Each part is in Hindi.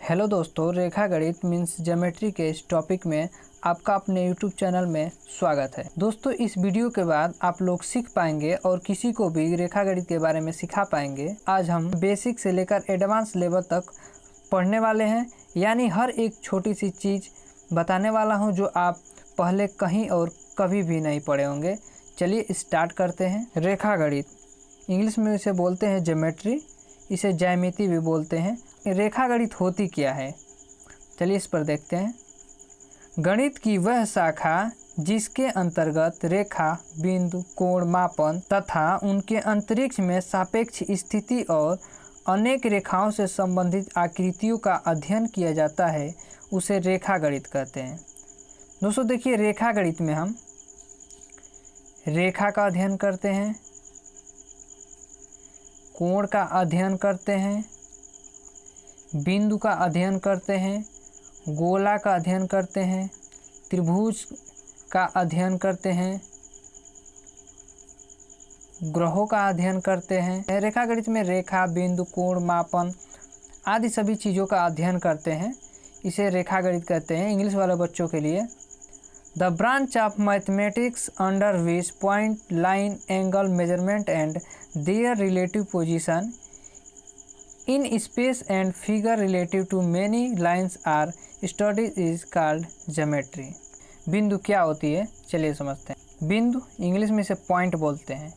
हेलो दोस्तों, रेखा गणित मीन्स ज्योमेट्री के इस टॉपिक में आपका अपने यूट्यूब चैनल में स्वागत है। दोस्तों, इस वीडियो के बाद आप लोग सीख पाएंगे और किसी को भी रेखा गणित के बारे में सिखा पाएंगे। आज हम बेसिक से लेकर एडवांस लेवल तक पढ़ने वाले हैं, यानी हर एक छोटी सी चीज़ बताने वाला हूं जो आप पहले कहीं और कभी भी नहीं पढ़े होंगे। चलिए स्टार्ट करते हैं। रेखा गणित, इंग्लिश में इसे बोलते हैं ज्योमेट्री, इसे ज्यामिति भी बोलते हैं। रेखा गणित होती क्या है, चलिए इस पर देखते हैं। गणित की वह शाखा जिसके अंतर्गत रेखा, बिंदु, कोण मापन तथा उनके अंतरिक्ष में सापेक्ष स्थिति और अनेक रेखाओं से संबंधित आकृतियों का अध्ययन किया जाता है, उसे रेखा गणित कहते हैं। दोस्तों देखिए, रेखा गणित में हम रेखा का अध्ययन करते हैं, कोण का अध्ययन करते हैं, बिंदु का अध्ययन करते हैं, गोला का अध्ययन करते हैं, त्रिभुज का अध्ययन करते हैं, ग्रहों का अध्ययन करते हैं। रेखा गणित में रेखा, बिंदु, कोण, मापन आदि सभी चीज़ों का अध्ययन करते हैं, इसे रेखा गणित कहते हैं। इंग्लिश वाले बच्चों के लिए the branch of mathematics under which point, line, angle, measurement and there relative position in space and figure relative to many lines are studied is called geometry। बिंदु क्या होती है, चलिए समझते हैं। बिंदु इंग्लिश में इसे पॉइंट बोलते हैं।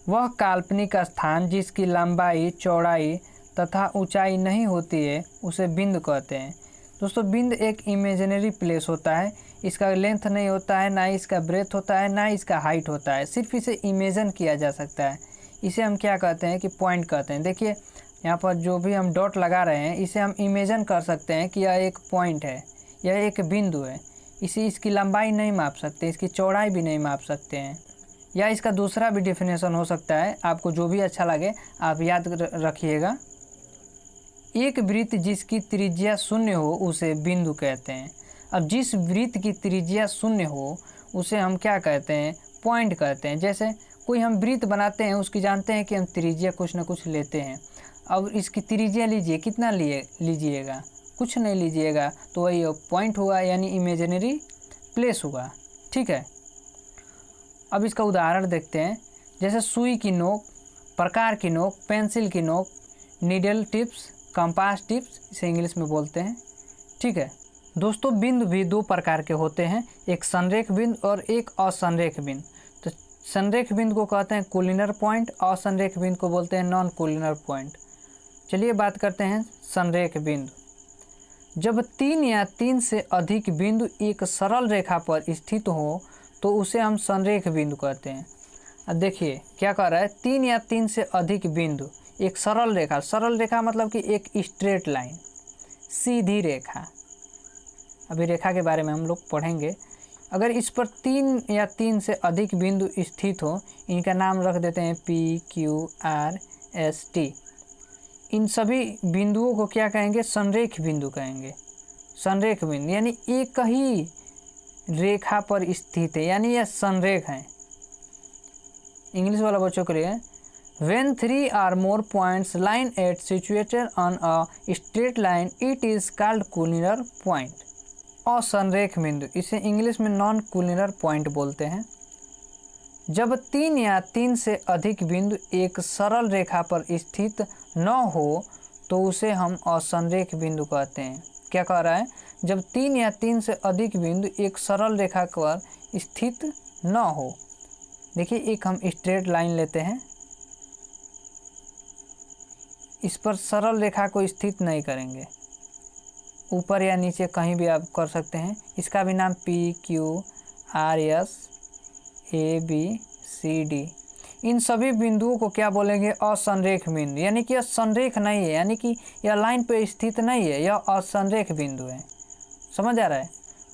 वह काल्पनिक स्थान जिसकी लंबाई, चौड़ाई तथा ऊंचाई नहीं होती है, उसे बिंदु कहते हैं। दोस्तों, बिंदु एक इमेजिनरी प्लेस होता है, इसका लेंथ नहीं होता है, ना ही इसका ब्रेथ होता है, ना ही इसका हाइट होता है, सिर्फ इसे इमेजिन किया जा सकता है। इसे हम क्या कहते हैं कि पॉइंट कहते हैं। देखिए यहाँ पर जो भी हम डॉट लगा रहे हैं, इसे हम इमेजिन कर सकते हैं कि यह एक पॉइंट है, यह एक बिंदु है। इसकी लंबाई नहीं माप सकते, इसकी चौड़ाई भी नहीं माप सकते हैं, या इसका दूसरा भी डेफिनेशन हो सकता है, आपको जो भी अच्छा लगे आप याद रखिएगा। एक वृत्त जिसकी त्रिज्या शून्य हो उसे बिंदु कहते हैं। अब जिस वृत्त की त्रिज्या शून्य हो उसे हम क्या कहते हैं, पॉइंट कहते हैं। जैसे कोई हम वृत्त बनाते हैं, उसकी जानते हैं कि हम त्रिज्या कुछ ना कुछ लेते हैं। अब इसकी त्रिज्या लीजिए, कितना लीजिएगा, कुछ नहीं लीजिएगा, तो वही पॉइंट हुआ, यानी इमेजिनरी प्लेस हुआ। ठीक है, अब इसका उदाहरण देखते हैं। जैसे सुई की नोक, प्रकार की नोक, पेंसिल की नोक, नीडल टिप्स, कंपास टिप्स, इसे इंग्लिश में बोलते हैं। ठीक है दोस्तों, बिंदु भी दो प्रकार के होते हैं, एक संरेख बिंदु और एक असंरेख बिंदु। तो संरेख बिंदु को कहते हैं कोलिनर पॉइंट, असंरेख बिंदु को बोलते हैं नॉन कोलिनर पॉइंट। चलिए बात करते हैं संरेख बिंदु। जब तीन या तीन से अधिक बिंदु एक सरल रेखा पर स्थित हो तो उसे हम संरेख बिंदु कहते हैं। अब देखिए क्या कह रहा है, तीन या तीन से अधिक बिंदु एक सरल रेखा, सरल रेखा मतलब कि एक स्ट्रेट लाइन, सीधी रेखा। अभी रेखा के बारे में हम लोग पढ़ेंगे। अगर इस पर तीन या तीन से अधिक बिंदु स्थित हो, इनका नाम रख देते हैं P, Q, R, S, T। इन सभी बिंदुओं को क्या कहेंगे, संरेख बिंदु कहेंगे। संरेख बिंदु यानी एक ही रेखा पर स्थित है, यानी यह संरेख है। इंग्लिश वाला बच्चों के लिए When three or more points line at situated on a straight line, it is called collinear point। असंरेख बिंदु, इसे इंग्लिश में नॉन कोलिनर पॉइंट बोलते हैं। जब तीन या तीन से अधिक बिंदु एक सरल रेखा पर स्थित न हो तो उसे हम असंरेख बिंदु कहते हैं। क्या कह रहा है, जब तीन या तीन से अधिक बिंदु एक सरल रेखा पर स्थित न हो। देखिए एक हम स्ट्रेट लाइन लेते हैं, इस पर सरल रेखा को स्थित नहीं करेंगे, ऊपर या नीचे कहीं भी आप कर सकते हैं। इसका भी नाम P, Q, R, S, A, B, C, D। इन सभी बिंदुओं को क्या बोलेंगे, असंरेख बिंदु, यानी कि यह संरेख नहीं है, यानी कि यह लाइन पर स्थित नहीं है, यह असंरेख बिंदु है। समझ आ रहा है।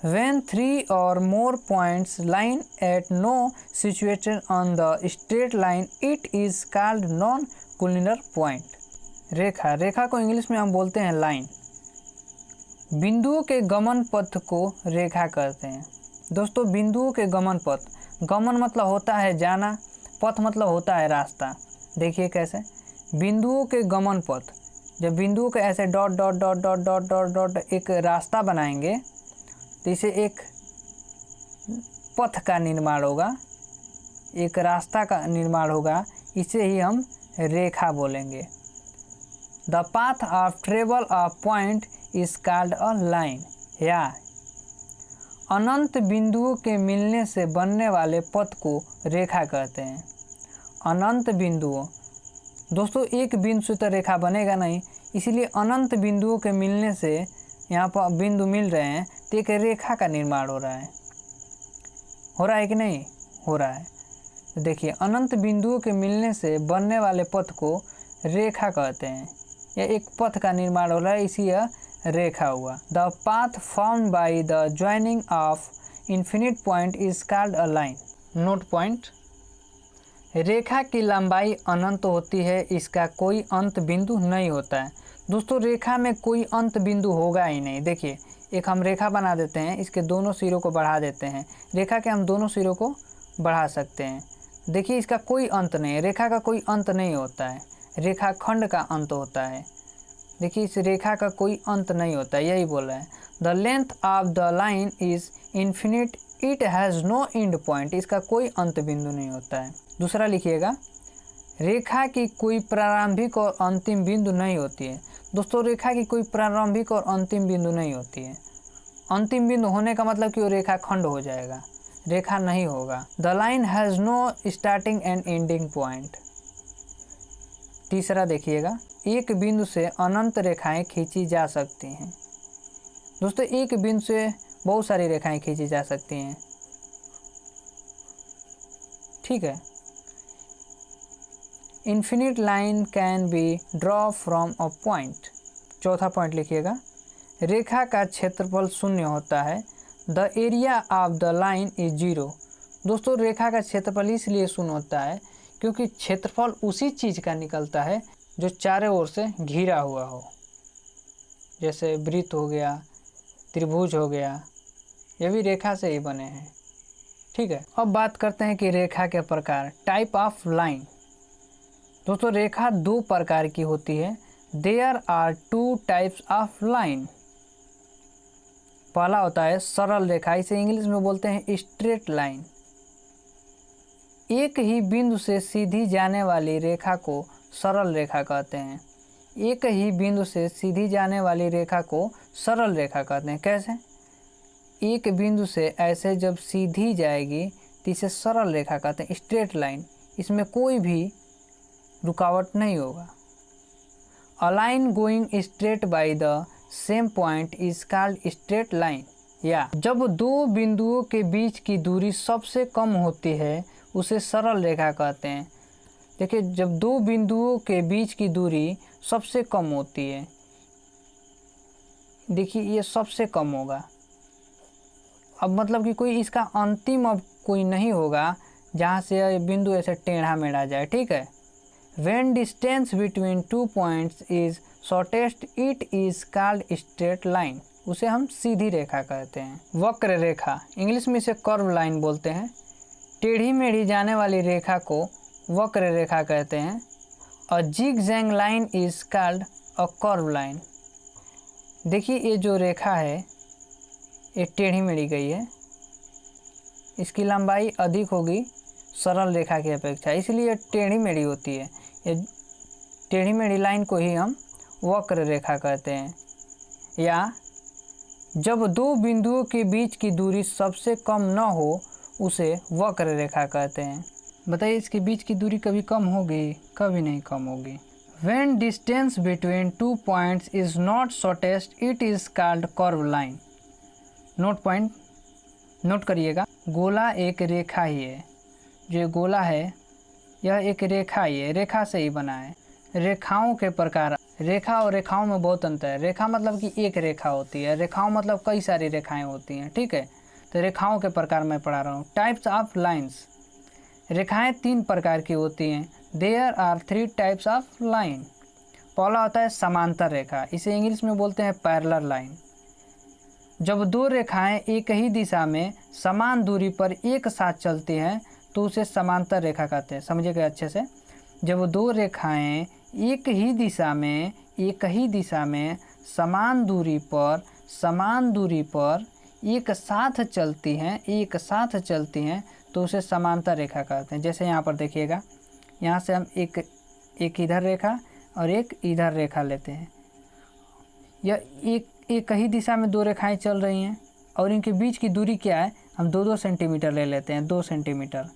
When three or more points line at no situated on the straight line, it is called non-collinear point। रेखा, रेखा को इंग्लिश में हम बोलते हैं लाइन। बिंदुओं के गमन पथ को रेखा कहते हैं। दोस्तों, बिंदुओं के गमन पथ, गमन मतलब होता है जाना, पथ मतलब होता है रास्ता। देखिए कैसे, बिंदुओं के गमन पथ, जब बिंदुओं के ऐसे dot dot dot dot dot dot dot एक रास्ता बनाएंगे तो इसे एक पथ का निर्माण होगा, एक रास्ता का निर्माण होगा, इसे ही हम रेखा बोलेंगे। The path of travel of point is called a line. या अनंत बिंदुओं के मिलने से बनने वाले पथ को रेखा कहते हैं। अनंत बिंदुओं, दोस्तों एक बिंदु से तो रेखा बनेगा नहीं, इसीलिए अनंत बिंदुओं के मिलने से यहाँ पर बिंदु मिल रहे हैं तो एक रेखा का निर्माण हो रहा है कि नहीं? हो रहा है। तो देखिए अनंत बिंदुओं के मिलने से बनने वाले पथ को रेखा कहते हैं। यह एक पथ का निर्माण हो रहा है, इसी यह रेखा हुआ। The path formed by the joining of infinite point is called a line. Note point, रेखा की लंबाई अनंत होती है, इसका कोई अंत बिंदु नहीं होता है। दोस्तों रेखा में कोई अंत बिंदु होगा ही नहीं। देखिए एक हम रेखा बना देते हैं, इसके दोनों सिरों को बढ़ा देते हैं, रेखा के हम दोनों सिरों को बढ़ा सकते हैं। देखिए इसका कोई अंत नहीं है, रेखा का कोई अंत नहीं होता है, रेखा खंड का अंत होता है। देखिए इस रेखा का कोई अंत नहीं होता है, यही बोल रहा है। The length of the line is infinite, it has no end point, इसका कोई अंत बिंदु नहीं होता है। दूसरा लिखिएगा, रेखा की कोई प्रारंभिक और अंतिम बिंदु नहीं होती है। दोस्तों रेखा की कोई प्रारंभिक और अंतिम बिंदु नहीं होती है। अंतिम बिंदु होने का मतलब कि वो रेखा खंड हो जाएगा, रेखा नहीं होगा। The line has no starting end ending point. तीसरा देखिएगा, एक बिंदु से अनंत रेखाएं खींची जा सकती हैं। दोस्तों एक बिंदु से बहुत सारी रेखाएं खींची जा सकती हैं, ठीक है। Infinite line can be draw from a point. चौथा पॉइंट लिखिएगा, रेखा का क्षेत्रफल शून्य होता है। The area of the line is zero. दोस्तों रेखा का क्षेत्रफल इसलिए शून्य होता है क्योंकि क्षेत्रफल उसी चीज़ का निकलता है जो चारों ओर से घिरा हुआ हो, जैसे वृत्त हो गया, त्रिभुज हो गया, ये भी रेखा से ही बने हैं, ठीक है। अब बात करते हैं कि रेखा के प्रकार, टाइप ऑफ लाइन। दोस्तों रेखा दो प्रकार की होती है। There are two types of line. पहला होता है सरल रेखा, इसे इंग्लिश में बोलते हैं स्ट्रेट लाइन। एक ही बिंदु से सीधी जाने वाली रेखा को सरल रेखा कहते हैं। एक ही बिंदु से सीधी जाने वाली रेखा को सरल रेखा कहते हैं। कैसे? एक बिंदु से ऐसे जब सीधी जाएगी तो इसे सरल रेखा कहते हैं, स्ट्रेट लाइन। इसमें कोई भी रुकावट नहीं होगा। A line going straight by the same point is called straight line. या जब दो बिंदुओं के बीच की दूरी सबसे कम होती है उसे सरल रेखा कहते हैं। देखिए जब दो बिंदुओं के बीच की दूरी सबसे कम होती है, देखिए ये सबसे कम होगा। अब मतलब कि कोई इसका अंतिम अब कोई नहीं होगा जहाँ से यह बिंदु ऐसे टेढ़ा मेढ़ा जाए, ठीक है। When distance between two points is shortest, it is called straight line। उसे हम सीधी रेखा कहते हैं। वक्र रेखा, इंग्लिश में इसे कर्व लाइन बोलते हैं। टेढ़ी मेढ़ी जाने वाली रेखा को वक्र रेखा कहते हैं। A zigzag line is called a curve line. देखिए ये जो रेखा है ये टेढ़ी मेढ़ी गई है, इसकी लंबाई अधिक होगी सरल रेखा की अपेक्षा, इसलिए टेढ़ी मेढ़ी होती है। ये टेढ़ी मेढ़ी लाइन को ही हम वक्र रेखा कहते हैं। या जब दो बिंदुओं के बीच की दूरी सबसे कम न हो उसे वक्र रेखा कहते हैं। बताइए इसके बीच की दूरी कभी कम होगी? कभी नहीं कम होगी। When distance between two points is not shortest, it is called curve line। Note point note करिएगा, गोला एक रेखा ही है। जो गोला है यह एक रेखा ही है, रेखा से ही बना है। रेखाओं के प्रकार, रेखा और रेखाओं में बहुत अंतर है। रेखा मतलब कि एक रेखा होती है, रेखाओं मतलब कई सारी रेखाएं होती हैं, ठीक है। तो रेखाओं के प्रकार मैं पढ़ा रहा हूँ। टाइप्स ऑफ लाइन्स, रेखाएं तीन प्रकार की होती हैं। There are three types of line. पहला होता है समांतर रेखा, इसे इंग्लिश में बोलते हैं पैरेलल लाइन। जब दो रेखाएं एक ही दिशा में समान दूरी पर एक साथ चलती हैं तो उसे समांतर रेखा कहते हैं। समझिएगा अच्छे से, जब दो रेखाएं एक ही दिशा में एक ही दिशा में समान दूरी पर एक साथ चलती हैं तो उसे समांतर रेखा कहते हैं। जैसे यहाँ पर देखिएगा, यहाँ से हम एक इधर रेखा और एक इधर रेखा लेते हैं। यह एक ही दिशा में दो रेखाएं चल रही हैं और इनके बीच की दूरी क्या है, हम 2-2 सेंटीमीटर ले लेते हैं, 2 सेंटीमीटर,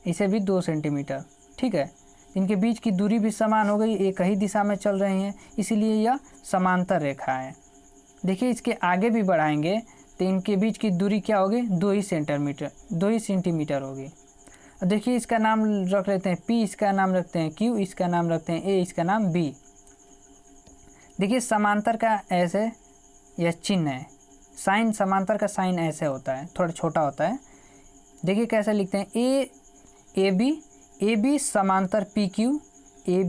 इसे भी 2 सेंटीमीटर, ठीक है। इनके बीच की दूरी भी समान हो गई, एक ही दिशा में चल रही हैं, इसीलिए यह समांतर रेखा है। देखिए इसके आगे भी बढ़ाएंगे तो इनके बीच की दूरी क्या होगी, 2 ही सेंटीमीटर होगी। देखिए इसका नाम रख लेते हैं P, इसका नाम रखते हैं Q, इसका नाम रखते हैं A, इसका नाम B। देखिए समांतर का ऐसे यह चिन्ह है, साइन, समांतर का साइन ऐसे होता है, थोड़ा छोटा होता है। देखिए कैसे लिखते हैं, ए बी समांतर PQ, ए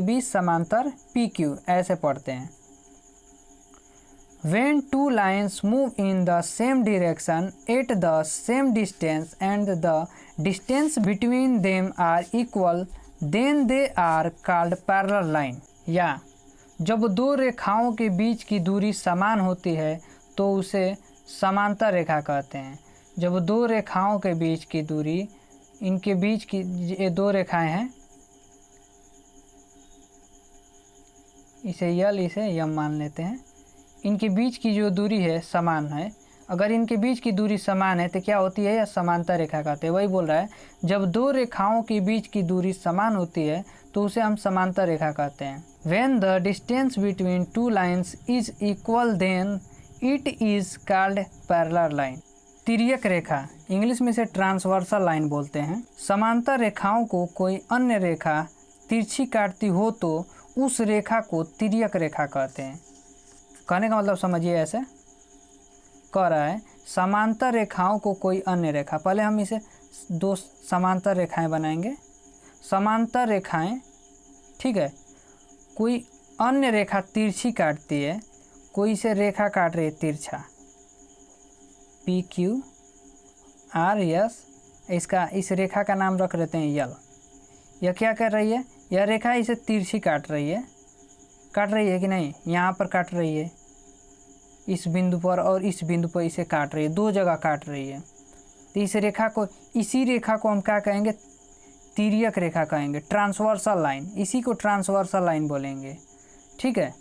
बी समांतर PQ, ऐसे पढ़ते हैं। When two lines move in the same direction at the same distance and the distance between them are equal, then they are called parallel line। या जब दो रेखाओं के बीच की दूरी समान होती है तो उसे समांतर रेखा कहते हैं। जब दो रेखाओं के बीच की दूरी, इनके बीच की ये दो रेखाएं हैं, इसे यल इसे यम मान लेते हैं, इनके बीच की जो दूरी है समान है। अगर इनके बीच की दूरी समान है तो क्या होती है, यह समांतर रेखा कहते हैं। वही बोल रहा है, जब दो रेखाओं के बीच की दूरी समान होती है तो उसे हम समांतर रेखा कहते हैं। When the distance between two lines is equal then it is called parallel line। तिर्यक रेखा, इंग्लिश में इसे ट्रांसवर्सल लाइन बोलते हैं। समांतर रेखाओं को कोई अन्य रेखा तिरछी काटती हो तो उस रेखा को तिर्यक रेखा कहते हैं। कहने का मतलब समझिए, ऐसे कह रहा है समांतर रेखाओं को कोई अन्य रेखा, पहले हम इसे दो समांतर रेखाएं बनाएंगे, समांतर रेखाएं, ठीक है। कोई अन्य रेखा तिरछी काटती है, कोई इसे रेखा काट रही है तिरछा, PQ R S, इस रेखा का नाम रख लेते हैं यल। यह क्या कर रही है, यह रेखा इसे तिरछी काट रही है कि नहीं, यहाँ पर काट रही है, इस बिंदु पर और इस बिंदु पर इसे काट रही है, दो जगह काट रही है। तो इसी रेखा को हम क्या कहेंगे, तिर्यक रेखा कहेंगे, ट्रांसवर्सल लाइन, इसी को ट्रांसवर्सल लाइन बोलेंगे, ठीक है।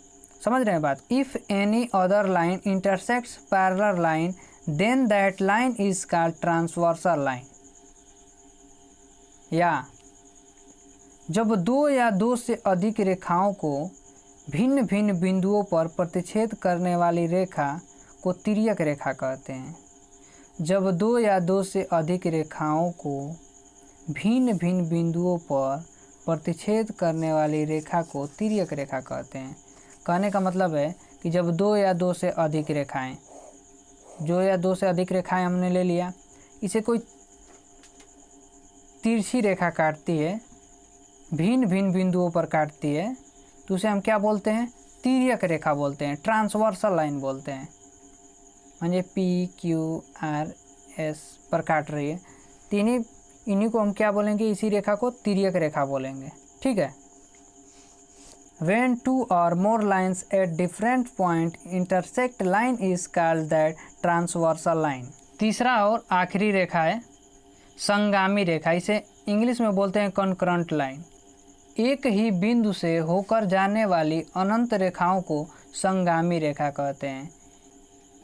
समझ रहे हैं बात। If any other line intersects parallel line then that line is called transversal line. या जब दो या दो से अधिक रेखाओं को भिन्न भिन्न बिंदुओं पर प्रतिच्छेद करने वाली रेखा को तिर्यक रेखा कहते हैं। जब दो या दो से अधिक रेखाओं को भिन्न भिन्न बिंदुओं पर प्रतिच्छेद करने वाली रेखा को तिर्यक रेखा कहते हैं। कहने का मतलब है कि जब दो या दो से अधिक रेखाएं हमने ले लिया, इसे कोई तिरछी रेखा काटती है, भिन्न भिन्न बिंदुओं पर काटती है, तो उसे हम क्या बोलते हैं, तिर्यक रेखा बोलते हैं, ट्रांसवर्सल लाइन बोलते हैं। म्हणजे PQRS पर काट रही है, तो इन्हीं को हम क्या बोलेंगे, इसी रेखा को तिर्यक रेखा बोलेंगे, ठीक है। When two or more lines at different point intersect, line is called that transversal line। तीसरा और आखिरी रेखा है संगामी रेखा, इसे इंग्लिश में बोलते हैं कॉन्करेंट लाइन। एक ही बिंदु से होकर जाने वाली अनंत रेखाओं को संगामी रेखा कहते हैं।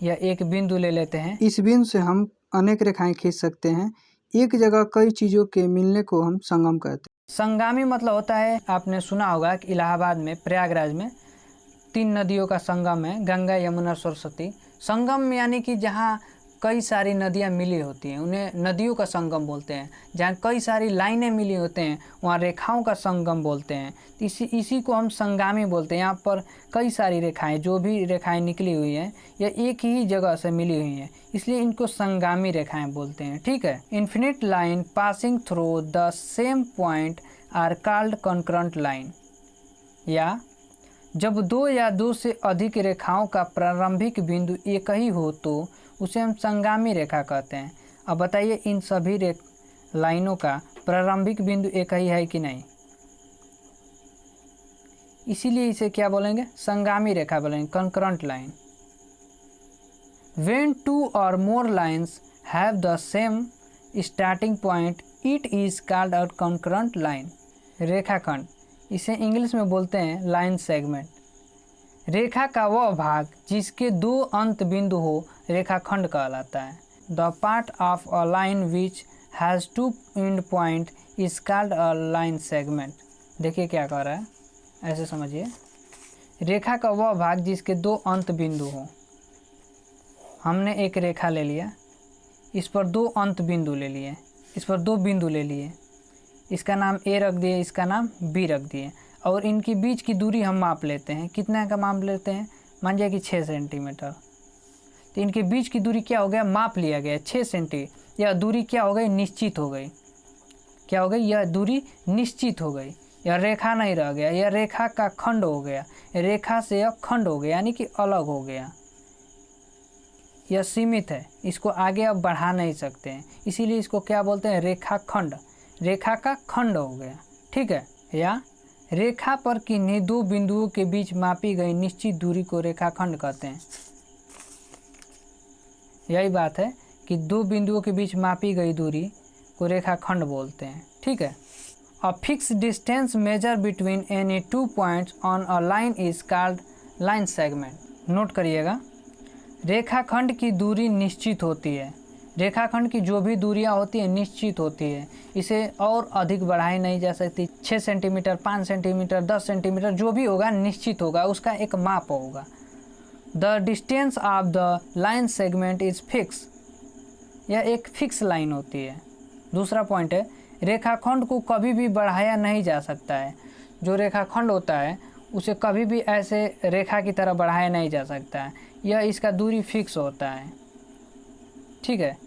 यह एक बिंदु ले लेते हैं, इस बिंदु से हम अनेक रेखाएं खींच सकते हैं, एक जगह कई चीज़ों के मिलने को हम संगम कहते हैं। संगामी मतलब होता है, आपने सुना होगा कि इलाहाबाद में, प्रयागराज में 3 नदियों का संगम है, गंगा यमुना सरस्वती। संगम यानी कि जहाँ कई सारी नदियाँ मिली होती हैं, उन्हें नदियों का संगम बोलते हैं। जहाँ कई सारी लाइनें मिली होते हैं वहाँ रेखाओं का संगम बोलते हैं। इसी को हम संगामी बोलते हैं। यहाँ पर कई सारी रेखाएं, जो भी रेखाएं निकली हुई हैं, यह एक ही जगह से मिली हुई हैं, इसलिए इनको संगामी रेखाएं बोलते हैं, ठीक है। Infinite line passing through the same point are called concurrent line. या जब दो या दो से अधिक रेखाओं का प्रारंभिक बिंदु एक ही हो तो उसे हम संगामी रेखा कहते हैं। अब बताइए, इन सभी लाइनों का प्रारंभिक बिंदु एक ही है कि नहीं? इसीलिए इसे क्या बोलेंगे, संगामी रेखा बोलेंगे, concurrent line. When two or more lines have the same starting point, it is called a concurrent line। रेखाखंड, इसे इंग्लिश में बोलते हैं लाइन सेगमेंट। रेखा का वह भाग जिसके दो अंत बिंदु हो रेखाखंड कहलाता है। The part of a line which has two end point is called a line segment। देखिए क्या कह रहा है, ऐसे समझिए। रेखा का वह भाग जिसके दो अंत बिंदु हो। हमने एक रेखा ले लिया, इस पर दो अंत बिंदु ले लिए, इस पर दो बिंदु ले लिए, इसका नाम ए रख दिए, इसका नाम बी रख दिए, और इनकी बीच की दूरी हम माप लेते हैं। कितना का माप लेते हैं, मान लिया कि 6 सेंटीमीटर। तो इनके बीच की दूरी क्या हो गया, माप लिया गया 6 सेंटी। यह दूरी क्या हो गई, निश्चित हो गई। क्या हो गई, यह दूरी निश्चित हो गई। यह रेखा नहीं रह गया, यह रेखा का खंड हो गया। रेखा से यह खंड हो गया, यानी कि अलग हो गया। यह सीमित है, इसको आगे अब बढ़ा नहीं सकते हैं, इसीलिए इसको क्या बोलते हैं, रेखाखंड। रेखा का खंड हो गया, ठीक है। या रेखा पर किन्हीं दो बिंदुओं के बीच मापी गई निश्चित दूरी को रेखाखंड कहते हैं। यही बात है कि दो बिंदुओं के बीच मापी गई दूरी को रेखाखंड बोलते हैं, ठीक है। A fix distance measure between any two points on a line is called line segment. Note करिएगा, रेखाखंड की दूरी निश्चित होती है। रेखाखंड की जो भी दूरियां होती है निश्चित होती है, इसे और अधिक बढ़ाई नहीं जा सकती। 6 सेंटीमीटर, 5 सेंटीमीटर, 10 सेंटीमीटर जो भी होगा निश्चित होगा, उसका एक माप होगा। The distance of the line segment is fix. यह एक फिक्स लाइन होती है। दूसरा पॉइंट है, रेखाखंड को कभी भी बढ़ाया नहीं जा सकता है। जो रेखाखंड होता है उसे कभी भी ऐसे रेखा की तरह बढ़ाया नहीं जा सकता है, यह इसका दूरी फिक्स होता है, ठीक है।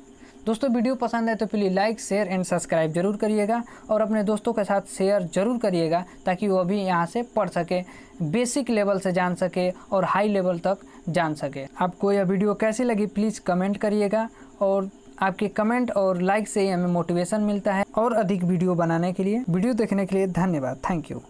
दोस्तों वीडियो पसंद है तो please like, share and subscribe जरूर करिएगा, और अपने दोस्तों के साथ शेयर जरूर करिएगा ताकि वो भी यहाँ से पढ़ सके, बेसिक लेवल से जान सके और हाई लेवल तक जान सके। आपको यह वीडियो कैसी लगी प्लीज़ कमेंट करिएगा, और आपके कमेंट और लाइक से ही हमें मोटिवेशन मिलता है और अधिक वीडियो बनाने के लिए। वीडियो देखने के लिए धन्यवाद, थैंक यू।